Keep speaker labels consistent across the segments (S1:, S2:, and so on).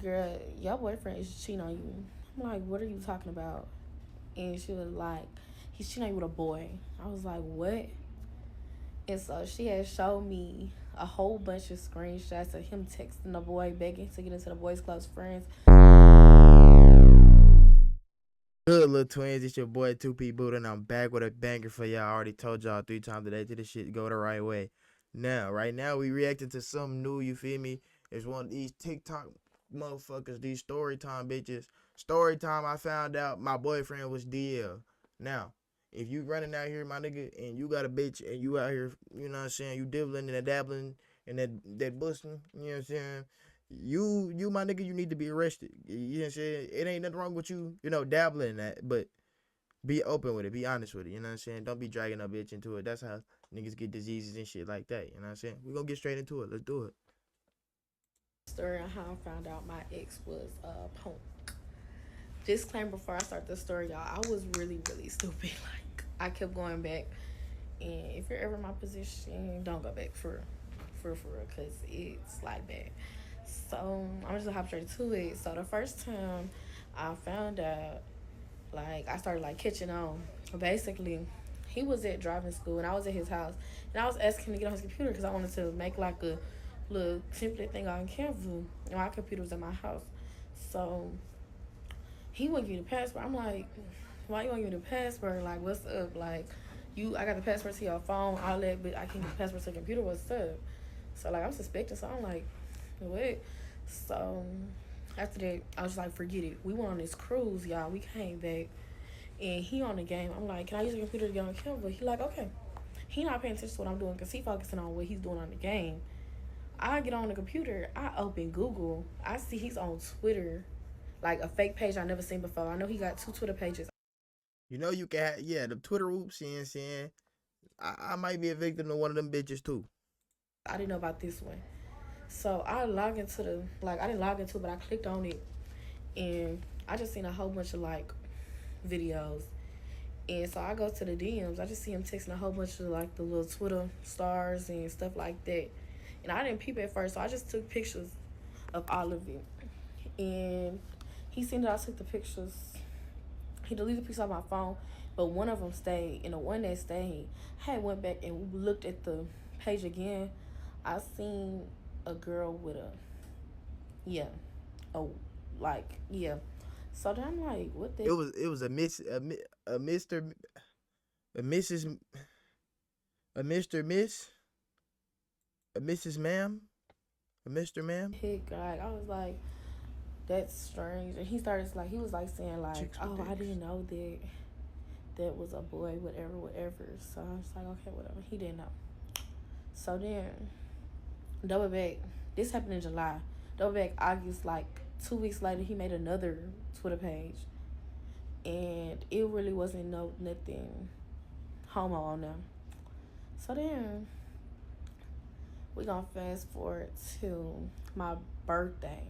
S1: girl, your boyfriend is cheating on you. I'm like, what are you talking about? And she was like, he's cheating on you with a boy. I was like, what? And so she had showed me a whole bunch of screenshots of him texting the boy, begging to get into the boy's close friends.
S2: Good little twins, it's your boy 2P Buddha, and I'm back with a banger for y'all. I already told y'all 3 times today to this shit go the right way. Now, right now, we reacting to something new, you feel me? It's one of these TikTok motherfuckers, these story time bitches. Story time, I found out my boyfriend was DL. Now, if you running out here, my nigga, and you got a bitch, and you out here, you know what I'm saying, you dibbling and dabbling and that busting, you know what I'm saying? You my nigga, you need to be arrested. You know what I'm saying? It ain't nothing wrong with you, dabbling in that, but be open with it, be honest with it, you know what I'm saying? Don't be dragging a bitch into it. That's how niggas get diseases and shit like that, you know what I'm saying? We gonna get straight into it. Let's do it.
S1: Story on how I found out my ex was a punk. Disclaimer before I start the story, y'all. I was really, really stupid. Like I kept going back, and if you're ever in my position, don't go back for real, cause it's like that. So I'm just gonna hop straight to it. So the first time I found out, like I started like catching on. Basically, he was at driving school and I was at his house, and I was asking him to get on his computer because I wanted to make like a little template thing on Canva. And my computer was at my house, so he wouldn't give me the password. I'm like, why you want to give me the password? Like, what's up? Like, I got the password to your phone, all that, but I can't get the password to the computer. What's up? So like, I'm suspecting. So I'm like, what? So after that, I was like, forget it. We went on this cruise, y'all. We came back, and he on the game. I'm like, can I use the computer to get on camera? He like, okay. He not paying attention to what I'm doing because he focusing on what he's doing on the game. I get on the computer. I open Google. I see he's on Twitter, like a fake page I never seen before. I know he got two Twitter pages.
S2: You know you can have, yeah, the Twitter oops, you know what I'm saying? I might be a victim to one of them bitches too.
S1: I didn't know about this one. So I log into the I didn't log into it, but I clicked on it, and I just seen a whole bunch of like videos. And so I go to the DMs. I just see him texting a whole bunch of like the little Twitter stars and stuff like that. And I didn't peep at first, so I just took pictures of all of it. And he seen that I took the pictures. He deleted the pictures off my phone, but one of them stayed. And the one that stayed, I had went back and looked at the page again. I seen a girl with a yeah, a yeah. So then I'm like, what the
S2: It was a miss a Mr. a Mrs. a Mr. Miss a Mrs. Ma'am a Mr. Ma'am.
S1: heck? Like I was like, that's strange. And he started like he was like saying like,
S2: Chicks with
S1: oh, I
S2: dicks.
S1: didn't know that was a boy, whatever. So I was like, okay, whatever. He didn't know. So then double back. This happened in July. Double back August, like 2 weeks later, he made another Twitter page, and it really wasn't no nothing homo on them. So then we gonna fast forward to my birthday.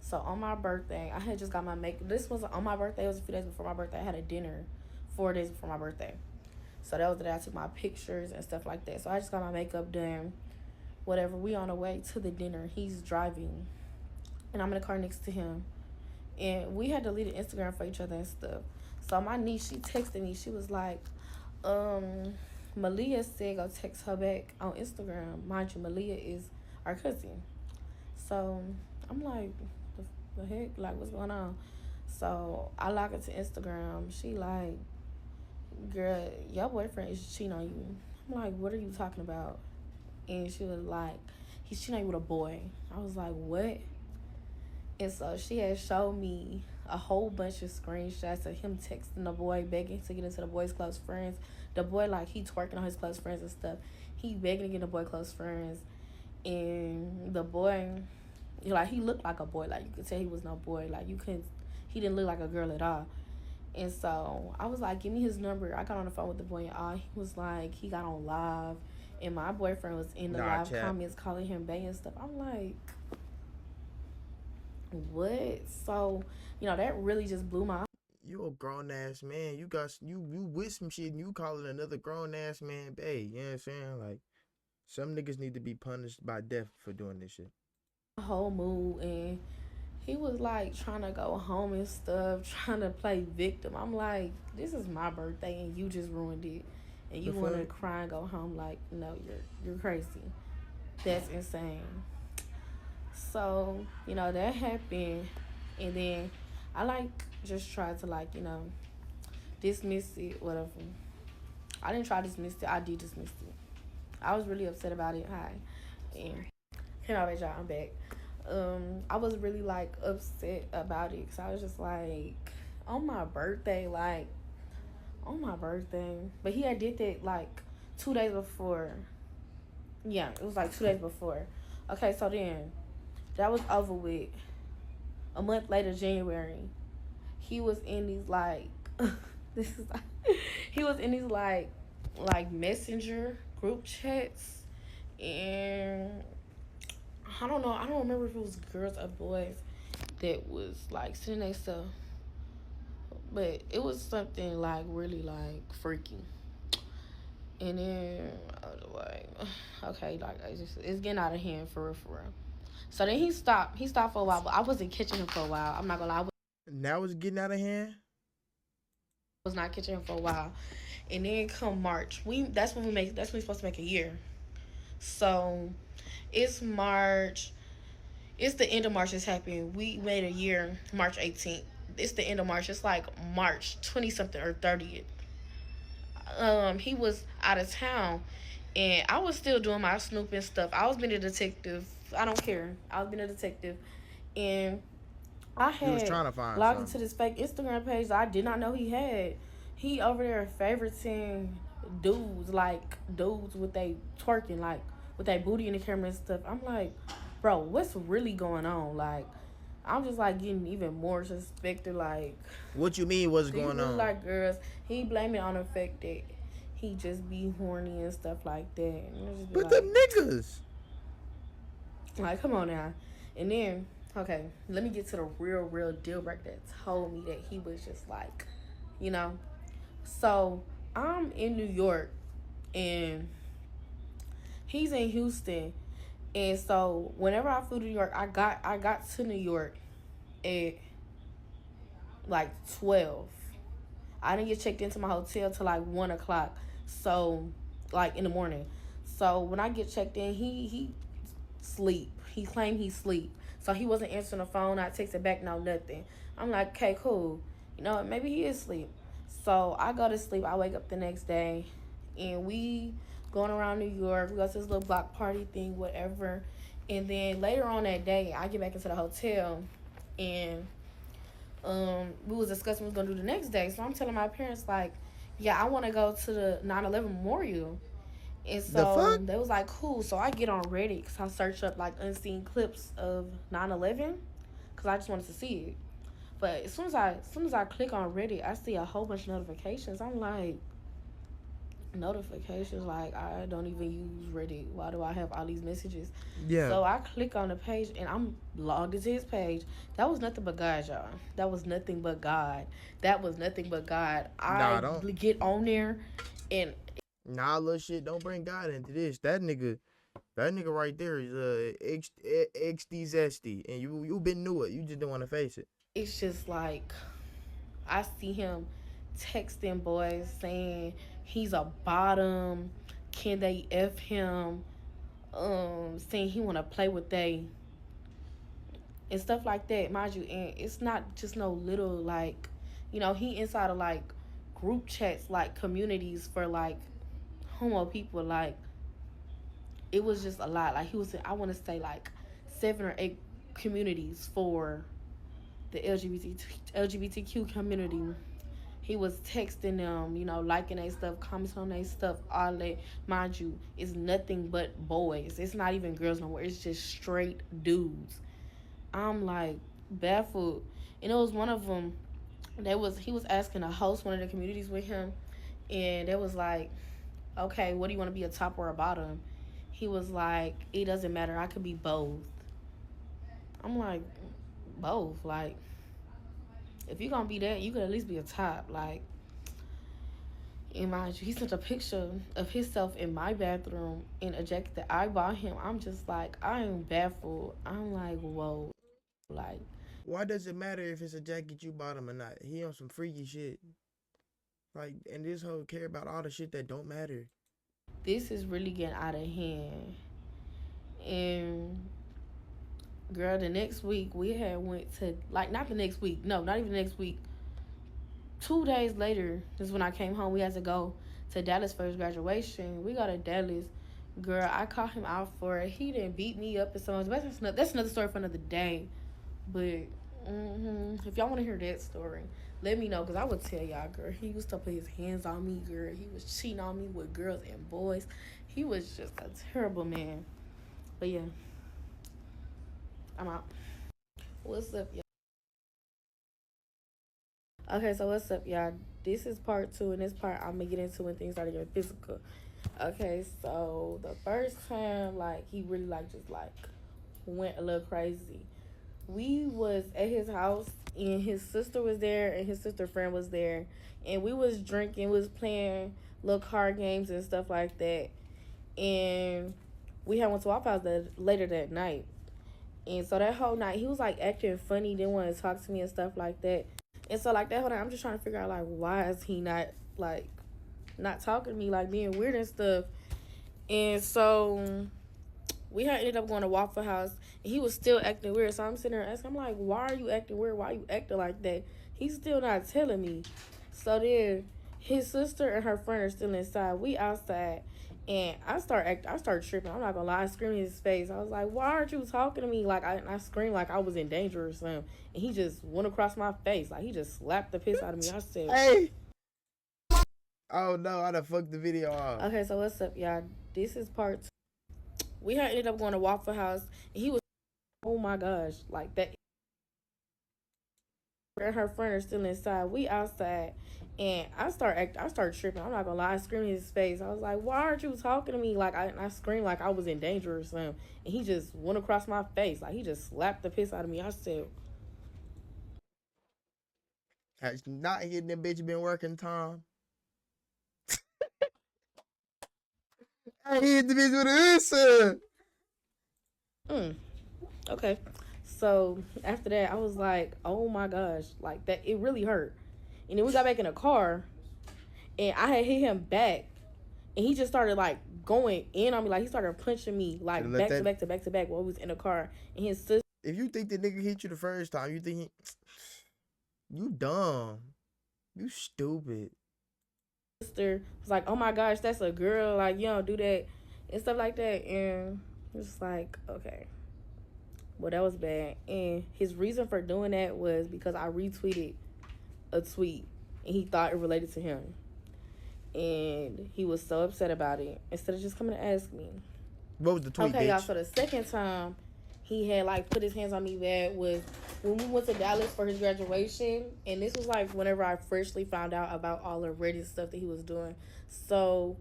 S1: So on my birthday, I had just got my makeup. This was on my birthday. It was a few days before my birthday. I had a dinner 4 days before my birthday. So that was the day I took my pictures and stuff like that. So I just got my makeup done. Whatever. We on the way to the dinner. He's driving, and I'm in the car next to him. And we had deleted Instagram for each other and stuff. So my niece, she texted me. She was like, um, Malia said go text her back on Instagram. Mind you, Malia is our cousin. So I'm like, the heck? Like, what's going on? So I log into Instagram. She like, girl, your boyfriend is cheating on you. I'm like, what are you talking about? And she was like, he's cheating on you with a boy. I was like, what? And so she had showed me a whole bunch of screenshots of him texting the boy, begging to get into the boy's close friends. The boy, like, he twerking on his close friends and stuff. He begging to get the boy close friends. And the boy, like, he looked like a boy. Like, you could tell he was no boy. Like, you couldn't, he didn't look like a girl at all. And so I was like, give me his number. I got on the phone with the boy, and all he was like, he got on live. And my boyfriend was in the
S2: Nah,
S1: live
S2: chat.
S1: comments calling him bae and stuff. I'm like, what? So, that really just blew my.
S2: You a grown ass man. You got you with some shit and you calling another grown ass man bae. You know what I'm saying? Like some niggas need to be punished by death for doing this shit.
S1: Whole mood, and he was like trying to go home and stuff, trying to play victim. I'm like, this is my birthday and you just ruined it, and
S2: The
S1: you want to
S2: fuck?
S1: cry and go home? Like, no, you're crazy. That's insane. So that happened, and then I like just tried to like dismiss it, whatever. I didn't try to dismiss it. I did dismiss it. I was really upset about it. Hi, and hey, my bad, y'all. I'm back. I was really like upset about it because I was just like, on my birthday, like on my birthday. But he had did that like 2 days before. Yeah, it was like 2 days before. Okay, so then that was over with. A month later, January, he was in these like this is like, he was in these like messenger group chats, and I don't know. I don't remember if it was girls or boys that was like sending their stuff, but it was something like really like freaky. And then I was like, okay, like it's getting out of hand for real, for real. So then he stopped. He stopped for a while, but I wasn't catching him for a while. I'm not gonna lie, I
S2: Now it's getting out of hand.
S1: was not catching him for a while. And then come March, that's when we supposed to make a year. So it's March. It's the end of March. It's happening. We made a year March 18th. It's the end of March. It's like March 20 something or 30th. He was out of town, and I was still doing my snooping stuff. I was being a detective. I don't care. I was being a detective, and I
S2: You was
S1: had
S2: trying to find
S1: logged into
S2: something.
S1: this fake Instagram page that I did not know he had. He over there favoriting dudes with they twerking, like with their booty in the camera and stuff. I'm like, bro, what's really going on? Like, I'm just like getting even more suspected. Like,
S2: What you mean? What's
S1: do you
S2: going
S1: really
S2: on?
S1: like girls? He blamed it on the fact that he just be horny and stuff like that. And I just be
S2: But them
S1: like,
S2: niggas.
S1: come on now. And then, okay, let me get to the real deal breaker that told me that he was just like, you know. So I'm in New York and he's in Houston. And so whenever I flew to New York, I got to New York at like 12. I didn't get checked into my hotel till like 1 o'clock. So like in the morning. So when I get checked in, he sleep. He claimed he sleep. So he wasn't answering the phone. I texted back, no nothing. I'm like, okay, cool. Maybe he is asleep. So I go to sleep. I wake up the next day, and we going around New York. We go to this little block party thing, whatever. And then later on that day, I get back into the hotel, and we was discussing what we was gonna do the next day. So I'm telling my parents like, yeah, I want to go to the 9/11 memorial. And
S2: The
S1: so
S2: fuck?
S1: they was like, cool. So I get on Reddit because I search up like unseen clips of 9/11 because I just wanted to see it. But as soon as I click on Reddit, I see a whole bunch of notifications. I'm like, notifications? Like, I don't even use Reddit. Why do I have all these messages?
S2: Yeah.
S1: So I click on the page and I'm logged into his page. That was nothing but God, y'all. That was nothing but God. That was nothing but God.
S2: Nah,
S1: I
S2: don't.
S1: get on there and
S2: Nah, little shit. Don't bring God into this. That nigga. That nigga right there is XD zesty, and you been knew it. You just don't want to face it.
S1: it's just like I see him texting boys saying he's a bottom. Can they f him? Saying he want to play with they and stuff like that, mind you. And it's not just no little like, he inside of like group chats, like communities for like homo people. Like it was just a lot. Like he was, I want to say like 7 or 8 communities for the LGBTQ community. He was texting them, liking their stuff, commenting on their stuff, all that. Mind you, it's nothing but boys. It's not even girls no more. It's just straight dudes. I'm like baffled. And it was one of them. He was asking to host one of the communities with him, and it was like, okay, what do you want to be, a top or a bottom? He was like, it doesn't matter. I could be both. I'm like, both. Like, if you're gonna be that, you could at least be a top. Like, and mind you, he sent a picture of himself in my bathroom in a jacket that I bought him. I'm just like, I am baffled. I'm like, whoa. Like,
S2: Why does it matter if it's a jacket you bought him or not? He on some freaky shit. Like, and this whole care about all the shit that don't matter.
S1: This is really getting out of hand. And girl, the next week we had went to, like, not the next week, no, not even the next week. 2 days later is when I came home. We had to go to Dallas for his graduation. We got to Dallas. Girl, I caught him out for it. He didn't beat me up and so much. But that's another story for another day. But if y'all want to hear that story, let me know, because I would tell y'all, girl. He used to put his hands on me, girl. He was cheating on me with girls and boys. He was just a terrible man. But yeah, I'm out. What's up, y'all? Okay, so what's up, y'all? This is part two, and this part I'm gonna get into when things start getting physical. Okay, so the first time, like, he really, like, just, like, went a little crazy. We was at his house, and his sister was there, and his sister friend was there, and we was drinking, was playing little card games and stuff like that, and we had went to Waffle House later that night. And so that whole night, he was, like, acting funny, didn't want to talk to me and stuff like that. And so, like, that whole night, I'm just trying to figure out, like, why is he not, like, not talking to me, like, being weird and stuff. And so we had ended up going to Waffle House, and he was still acting weird. So I'm sitting there asking, I'm like, why are you acting weird? Why are you acting like that? He's still not telling me. So then his sister and her friend are still inside. We outside. And I start tripping. I'm not gonna lie, I screamed in his face. I was like, why aren't you talking to me? Like, I screamed like I was in danger or something. And he just went across my face. Like, he just slapped the piss out of me. I said,
S2: hey. Oh no, I done fucked the video off.
S1: Okay, so what's up, y'all? This is part two. We had ended up going to Waffle House, and he was, oh my gosh, like that. And her friend are still inside. We outside, and I start tripping. I'm not gonna lie, I screamed in his face. I was like, why aren't you talking to me? Like, I screamed like I was in danger or something. And he just went across my face. Like, he just slapped the piss out of me. I said,
S2: has not hitting that bitch been working, Tom? I hit the bitch with an answer.
S1: Okay. So after that, I was like, oh my gosh, like that, it really hurt. And then we got back in the car, and I had hit him back, and he just started like going in on me, like he started punching me like back to back while we was in the car. And his sister.
S2: If you think the nigga hit you the first time, you think you dumb, you stupid.
S1: Sister was like, oh my gosh, that's a girl, like, you don't do that and stuff like that. And it was like, okay, well, that was bad. And his reason for doing that was because I retweeted a tweet, and he thought it related to him, and he was so upset about it. Instead of just coming to ask me.
S2: What was the tweet,
S1: okay,
S2: bitch?
S1: y'all, so the second time he had like put his hands on me bad was when we went to Dallas for his graduation. And this was like whenever I freshly found out about all the Reddit stuff that he was doing. So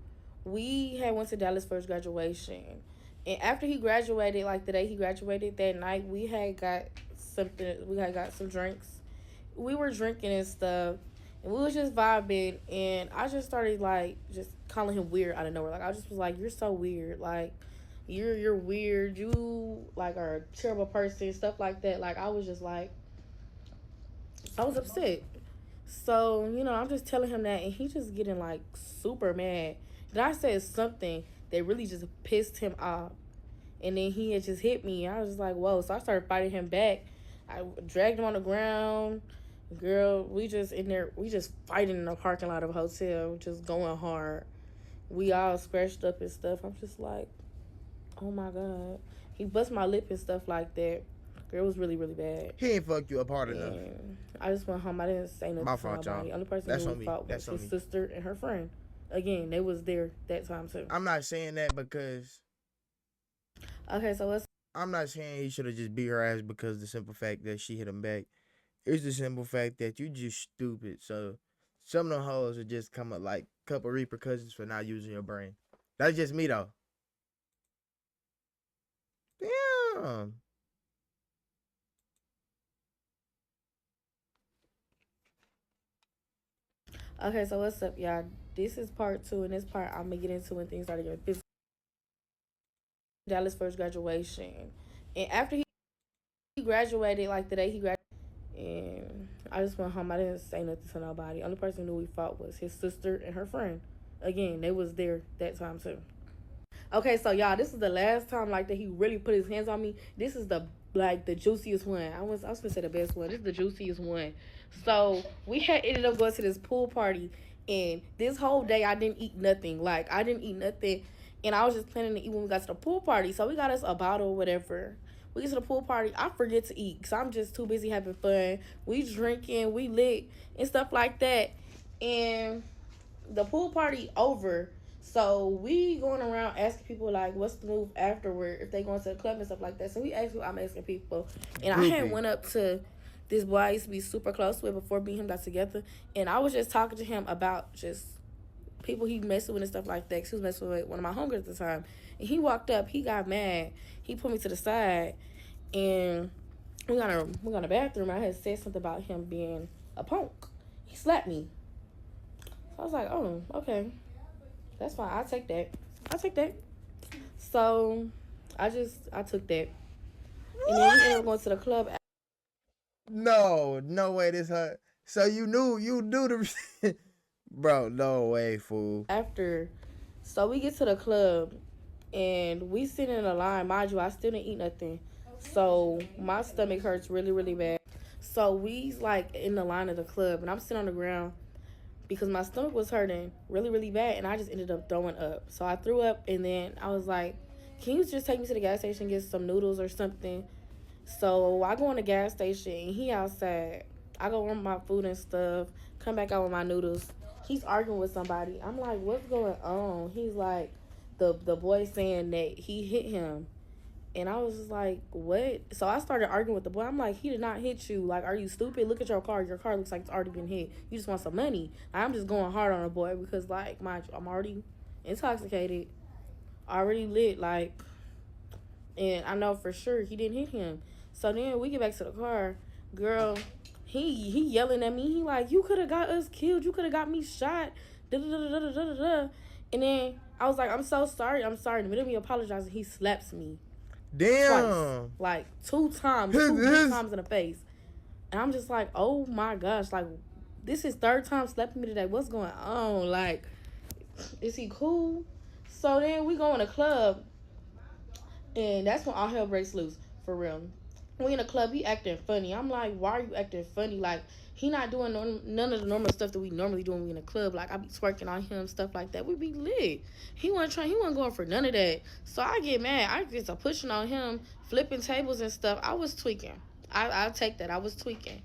S1: we had went to Dallas for his graduation, and after he graduated, like the day he graduated, that night we had got some drinks. We were drinking and stuff, and we was just vibing, and I just started like just calling him weird out of nowhere. Like, I just was like, you're so weird, like you're weird, you like are a terrible person, stuff like that. Like, I was just like, I was upset. So, I'm just telling him that, and he just getting like super mad. Then I said something that really just pissed him off, and then he had just hit me. I was just like, whoa. So I started fighting him back. I dragged him on the ground. Girl, we just fighting in the parking lot of a hotel, just going hard. We all scratched up and stuff. I'm just like, oh my God. He bust my lip and stuff like that. Girl, it was really, really bad.
S2: He ain't fucked you up hard enough.
S1: I just went home. I didn't say nothing.
S2: My fault, y'all.
S1: The only person who fought was his sister and her friend. Again, they was there that time too.
S2: I'm not saying that because.
S1: Okay, so let's.
S2: I'm not saying he should have just beat her ass because of the simple fact that she hit him back. It's the simple fact that you just stupid. So some of the hoes are just come up like a couple repercussions for not using your brain. That's just me though. Damn.
S1: Okay, so what's up, y'all? This is part two, and this part I'm gonna get into when things started getting physical. Dallas for his graduation, and after he graduated, like the day he graduated, And I just went home. I didn't say nothing to nobody. Only person who knew we fought was his sister and her friend. Again, they was there that time too. Okay, so y'all, this is the last time like that he really put his hands on me. This is the juiciest one. I was gonna say the best one. This is the juiciest one. So we had ended up going to this pool party, and this whole day I didn't eat nothing. Like I didn't eat nothing, and I was just planning to eat when we got to the pool party. So we got us a bottle or whatever. We get to the pool party. I forget to eat because I'm just too busy having fun. We drinking, we lit, and stuff like that. And the pool party over. So we going around asking people like, what's the move afterward if they going to the club and stuff like that. So we asked people, I'm asking people, and I had went up to this boy I used to be super close with before me and him got together, and I was just talking to him about just people he messing with and stuff like that. 'Cause he was messing with one of my homegirls at the time, and he walked up, he got mad, he put me to the side, and we got a bathroom. I had said something about him being a punk. He slapped me. So I was like, oh, okay. That's fine. I'll take that. So I took that. And then we ended up going to the club.
S2: No way this hurt. So you knew the bro, no way, fool.
S1: After, so we get to the club and we sit in a line. Mind you, I still didn't eat nothing. So my stomach hurts really, really bad. So we like in the line of the club and I'm sitting on the ground because my stomach was hurting really, really bad, and I just ended up throwing up. So I threw up, and then I was like, can you just take me to the gas station and get some noodles or something? So I go in the gas station, and he outside. I go warm my food and stuff, come back out with my noodles. He's arguing with somebody. I'm like, what's going on? He's like, the boy saying that he hit him. And I was just like, what? So I started arguing with the boy. I'm like, he did not hit you. Like, are you stupid? Look at your car. Your car looks like it's already been hit. You just want some money. I'm just going hard on the boy because, like, mind you, I'm already intoxicated, already lit, like, and I know for sure he didn't hit him. So then we get back to the car. Girl, he yelling at me. He like, you could have got us killed. You could have got me shot. Da-da-da-da-da-da-da. And then I was like, I'm so sorry. I'm sorry. In the middle of me apologizing, he slaps me.
S2: Damn.
S1: Twice. Like 2 times. 2 times in the face. And I'm just like, oh my gosh. Like, this is 3rd time slapping me today. What's going on? Like, is he cool? So then we go in a club. And that's when all hell breaks loose. For real. We in a club. He acting funny. I'm like, why are you acting funny? Like, he not doing none of the normal stuff that we normally do when we in a club. Like, I be twerking on him, stuff like that. We be lit. He wasn't going for none of that. So I get mad. I get to pushing on him, flipping tables and stuff. I was tweaking. I'll take that. I was tweaking.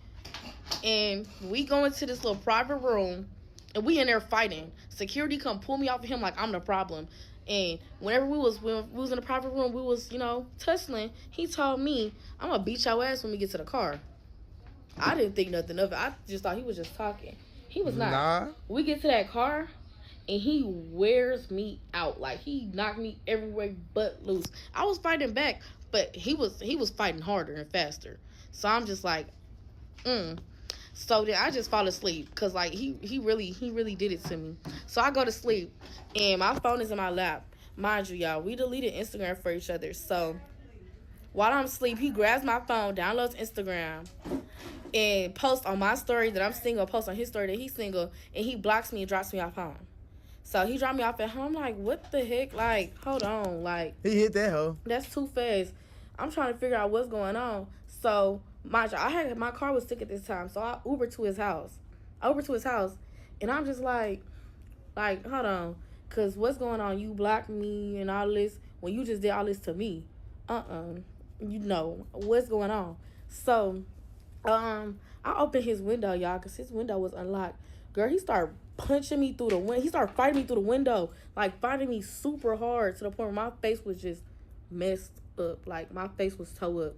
S1: And we go into this little private room, and we in there fighting. Security come pull me off of him like I'm the problem. And when we was in the private room, we was, tussling. He told me, I'm going to beat your ass when we get to the car. I didn't think nothing of it. I just thought he was just talking. He was not.
S2: Nah.
S1: We get to that car, and he wears me out. Like, he knocked me everywhere but loose. I was fighting back, but he was fighting harder and faster. So I'm just like, So then I just fall asleep because, like, he really did it to me. So I go to sleep, and my phone is in my lap. Mind you, y'all, we deleted Instagram for each other. So while I'm asleep, he grabs my phone, downloads Instagram, and posts on my story that I'm single, posts on his story that he's single, and he blocks me and drops me off home. So he dropped me off at home. I'm like, what the heck? Like, hold on. Like,
S2: he hit that hoe.
S1: That's too fast. I'm trying to figure out what's going on. So my car was sick at this time, so I Ubered to his house. And I'm just like, hold on, cause what's going on? You blocked me and all this when you just did all this to me. You know what's going on. So, I opened his window, y'all, cause his window was unlocked. Girl, he started punching me through the window. He started fighting me through the window, like fighting me super hard to the point where my face was just messed up. Like, my face was toe up.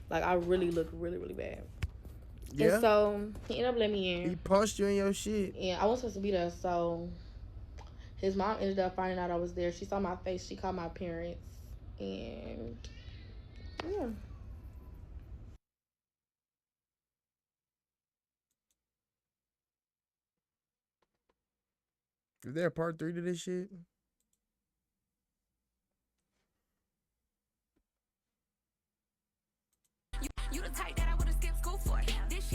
S1: Like, I really looked really, really bad. Yeah. And so he ended up letting me in.
S2: He punched you in your shit.
S1: And I wasn't supposed to be there, so his mom ended up finding out I was there. She saw my face. She called my parents. And yeah.
S2: Is there a part 3 to this shit?
S3: You the type that I would've skipped school for. This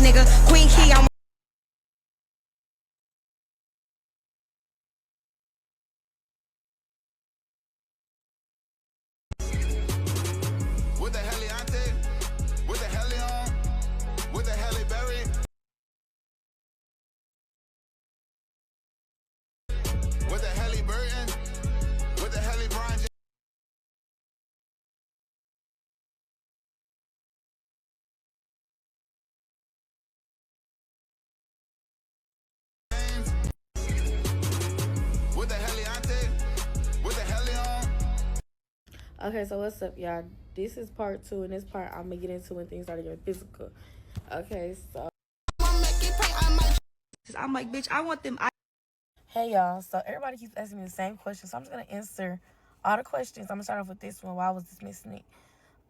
S3: nigga. Queen Key, I'm
S4: with the Heliante, with the Helion, with the Halle Berry, with the Halle Burton, with the Halle Brian. With the Heliante, with the Helion.
S1: Okay, so what's up, y'all? This is part 2, and this part I'm gonna get into when things start getting physical. Okay, so
S3: I'm like, bitch, I want them.
S1: hey y'all, so everybody keeps asking me the same question, so I'm just gonna answer all the questions. I'm gonna start off with this one. Why I was dismissing it?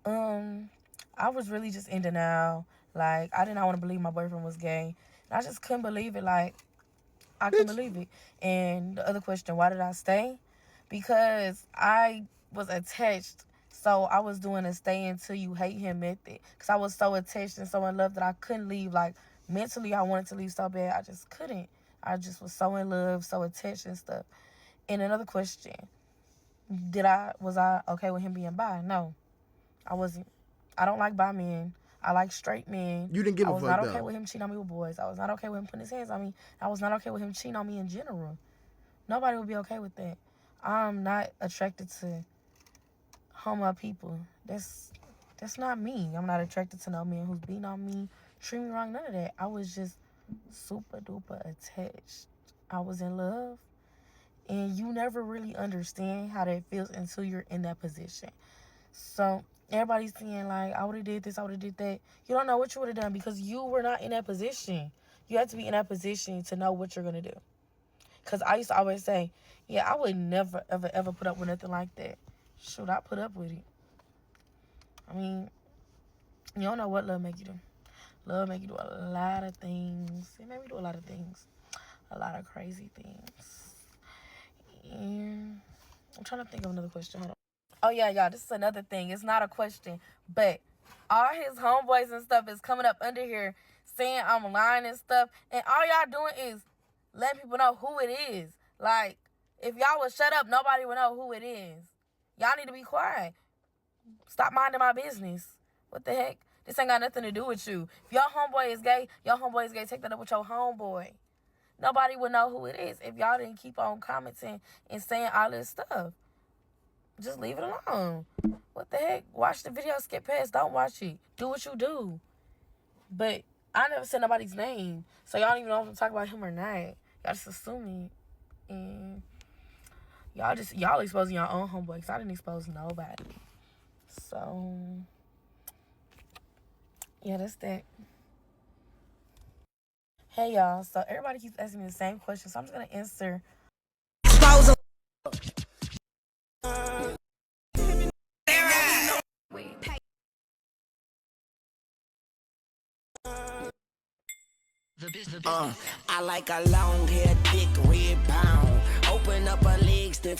S1: I was really just in denial. Like, I did not want to believe my boyfriend was gay. And I just couldn't believe it. Like, I couldn't believe it. And the other question, why did I stay? Because I was attached. So I was doing a stay until you hate him method. Because I was so attached and so in love that I couldn't leave. Like, mentally, I wanted to leave so bad. I just couldn't. I just was so in love, so attached and stuff. And another question, was I okay with him being bi? No, I wasn't. I don't like bi men. I like straight men.
S2: You didn't give a
S1: I was
S2: fuck
S1: not okay
S2: though.
S1: with him cheating on me with boys. I was not okay with him putting his hands on me. I was not okay with him cheating on me in general. Nobody would be okay with that. I'm not attracted to homo people. That's not me. I'm not attracted to no man who's beating on me, treat me wrong, none of that. I was just super duper attached. I was in love. And you never really understand how that feels until you're in that position. So everybody's saying like, I would have did this, I would have did that. You don't know what you would have done because you were not in that position. You have to be in that position to know what you're going to do. Because I used to always say, yeah, I would never, ever, ever put up with nothing like that. Should I put up with it? I mean, you don't know what love make you do. Love make you do a lot of things. It made me do a lot of things. A lot of crazy things. And I'm trying to think of another question. Hold on. Oh, yeah, y'all, this is another thing. It's not a question, but all his homeboys and stuff is coming up under here saying I'm lying and stuff. And all y'all doing is letting people know who it is. Like, if y'all would shut up, nobody would know who it is. Y'all need to be quiet. Stop minding my business. What the heck? This ain't got nothing to do with you. If your homeboy is gay, your homeboy is gay. Take that up with your homeboy. Nobody would know who it is if y'all didn't keep on commenting and saying all this stuff. Just leave it alone. What the heck? Watch the video, skip past. Don't watch it. Do what you do. But I never said nobody's name. So y'all don't even know if I'm talking about him or not. Y'all just assuming. And y'all exposing your own homeboy. Because I didn't expose nobody. So, yeah, that's that. Hey, y'all. So everybody keeps asking me the same question. So I'm just going to answer.
S5: I like a long hair, thick red pound. Open up her legs, then.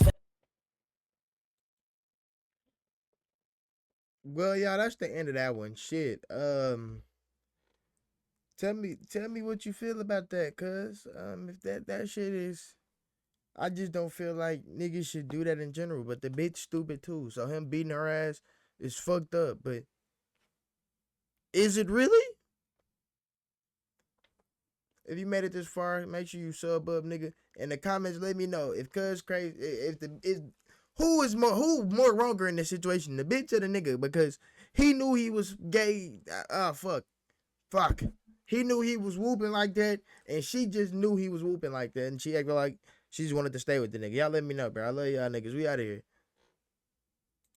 S2: Well, y'all, that's the end of that one. Shit. Tell me what you feel about that, cuz if that shit is, I just don't feel like niggas should do that in general. But the bitch stupid too. So him beating her ass is fucked up. But is it really? If you made it this far, make sure you sub up, nigga. In the comments, let me know if cuz crazy. Who more wronger in this situation, the bitch or the nigga? Because he knew he was gay. Fuck. He knew he was whooping like that, and she just knew he was whooping like that, and she acted like she just wanted to stay with the nigga. Y'all let me know, bro. I love y'all niggas. We out of here.